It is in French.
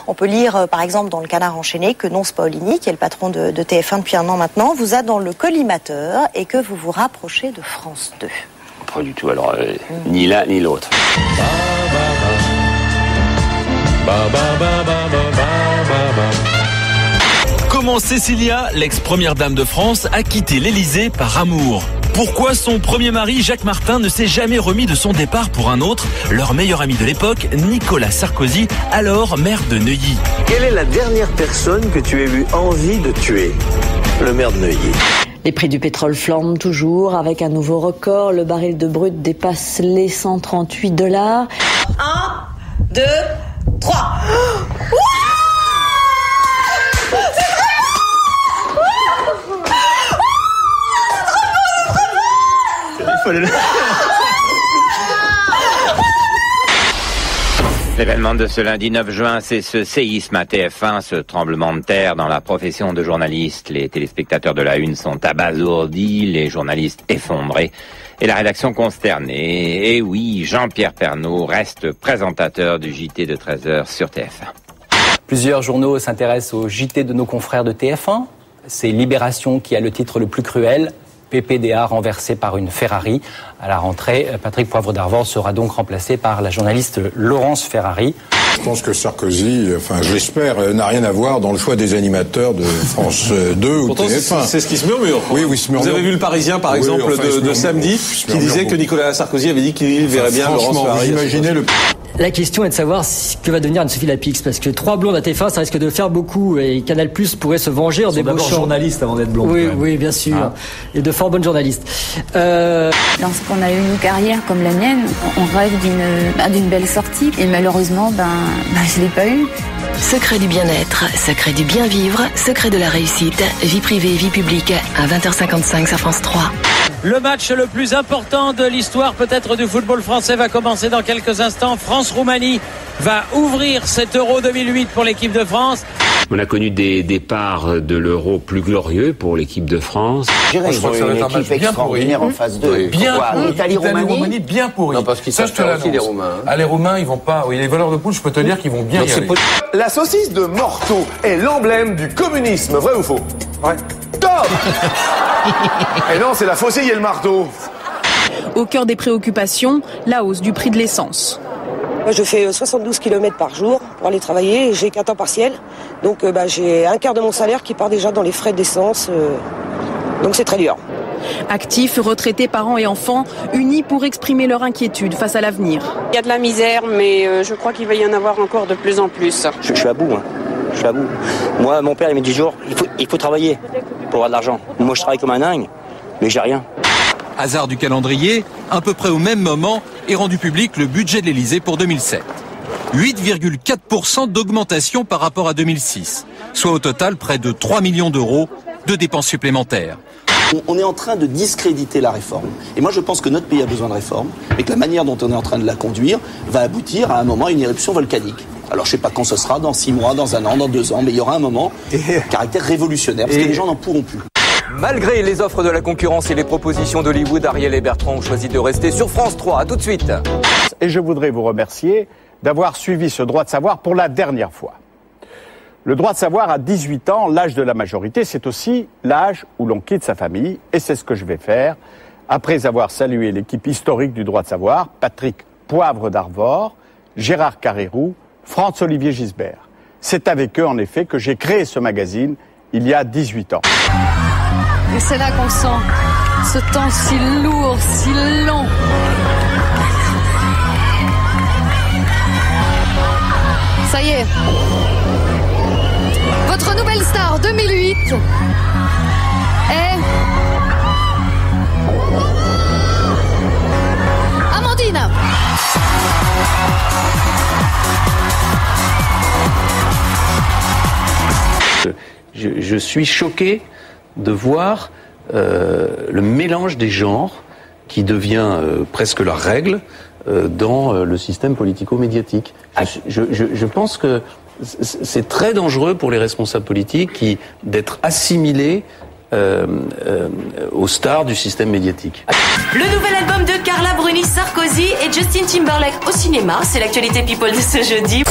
On peut lire, par exemple, dans le Canard enchaîné, que Nonce Paolini, qui est le patron de TF1 depuis un an maintenant, vous a dans le collimateur et que vous vous rapprochez de France 2. Pas du tout, alors ni l'un ni l'autre. Comment Cécilia, l'ex-première dame de France, a quitté l'Élysée par amour? Pourquoi son premier mari, Jacques Martin, ne s'est jamais remis de son départ pour un autre, leur meilleur ami de l'époque, Nicolas Sarkozy, alors maire de Neuilly? Quelle est la dernière personne que tu aies eu envie de tuer? Le maire de Neuilly. Les prix du pétrole flambent toujours avec un nouveau record. Le baril de brut dépasse les $138. 1, 2, 3. L'événement de ce lundi 9 juin, c'est ce séisme à TF1, ce tremblement de terre dans la profession de journaliste. Les téléspectateurs de la Une sont abasourdis, les journalistes effondrés et la rédaction consternée. Et oui, Jean-Pierre Pernaut reste présentateur du JT de 13h sur TF1. Plusieurs journaux s'intéressent au JT de nos confrères de TF1. C'est Libération qui a le titre le plus cruel. PPDA renversé par une Ferrari. À la rentrée, Patrick Poivre d'Arvor sera donc remplacé par la journaliste Laurence Ferrari. Je pense que Sarkozy, enfin je l'espère, n'a rien à voir dans le choix des animateurs de France 2 ou pourtant, TF1. C'est ce qui se murmure. Oui, se murmure. Vous avez vu le Parisien, par exemple, de samedi, qui disait que Nicolas Sarkozy avait dit qu'il verrait bien Laurence Ferrari. Vous imaginez le... La question est de savoir ce que va devenir Anne-Sophie Lapix, parce que 3 blondes à TF1, ça risque de faire beaucoup, et Canal+ pourrait se venger en débauchant. D'abord journaliste avant d'être blonde. Oui, bien sûr, et de fort bonnes journalistes. Lorsqu'on a eu une carrière comme la mienne, on rêve d'une belle sortie, et malheureusement, je l'ai pas eu. Secret du bien-être, secret du bien-vivre, secret de la réussite, vie privée et vie publique, à 20h55 sur France 3. Le match le plus important de l'histoire peut-être du football français va commencer dans quelques instants. France-Roumanie va ouvrir cet Euro 2008 pour l'équipe de France. On a connu des départs de l'Euro plus glorieux pour l'équipe de France. Je crois que ça va être un match bien pourri en phase 2. Bien pourri. Italie-Roumanie, bien pourri. Non, parce qu'ils savent faire aussi les Roumains. Ah, les Roumains, ils vont pas. Oui, les voleurs de poule, je peux te dire qu'ils vont bien y aller. La saucisse de Morteau est l'emblème du communisme, vrai ou faux? Ouais. Top. Et non, c'est la faucille et le marteau. Au cœur des préoccupations, la hausse du prix de l'essence. Moi, je fais 72 km par jour pour aller travailler. J'ai qu'un temps partiel. Donc, j'ai un quart de mon salaire qui part déjà dans les frais d'essence. Donc, c'est très dur. Actifs, retraités, parents et enfants, unis pour exprimer leur inquiétude face à l'avenir. Il y a de la misère, mais je crois qu'il va y en avoir encore de plus en plus. Je suis à bout, Je suis à bout. Moi, mon père, il me dit toujours, il faut travailler pour avoir de l'argent. Moi, je travaille comme un dingue, mais j'ai rien. Hasard du calendrier, à peu près au même moment est rendu public le budget de l'Élysée pour 2007. 8,4% d'augmentation par rapport à 2006, soit au total près de 3 millions d'euros de dépenses supplémentaires. On est en train de discréditer la réforme. Et moi, je pense que notre pays a besoin de réforme, et que la manière dont on est en train de la conduire va aboutir à un moment à une éruption volcanique. Alors, je ne sais pas quand ce sera, dans 6 mois, dans 1 an, dans 2 ans, mais il y aura un moment caractère révolutionnaire, parce que les gens n'en pourront plus. Malgré les offres de la concurrence et les propositions d'Hollywood, Ariel et Bertrand ont choisi de rester sur France 3. À tout de suite. Et je voudrais vous remercier d'avoir suivi ce droit de savoir pour la dernière fois. Le droit de savoir à 18 ans, l'âge de la majorité, c'est aussi l'âge où l'on quitte sa famille. Et c'est ce que je vais faire après avoir salué l'équipe historique du droit de savoir, Patrick Poivre d'Arvor, Gérard Carrérou, Franz-Olivier Gisbert. C'est avec eux, en effet, que j'ai créé ce magazine il y a 18 ans. Et c'est là qu'on sent ce temps si lourd, si long. Ça y est. Votre nouvelle star 2008 est Amandine. Je suis choqué de voir le mélange des genres qui devient presque la règle dans le système politico-médiatique. Je pense que c'est très dangereux pour les responsables politiques d'être assimilés aux stars du système médiatique. Le nouvel album de Carla Bruni, Sarkozy et Justin Timberlake au cinéma, c'est l'actualité people de ce jeudi.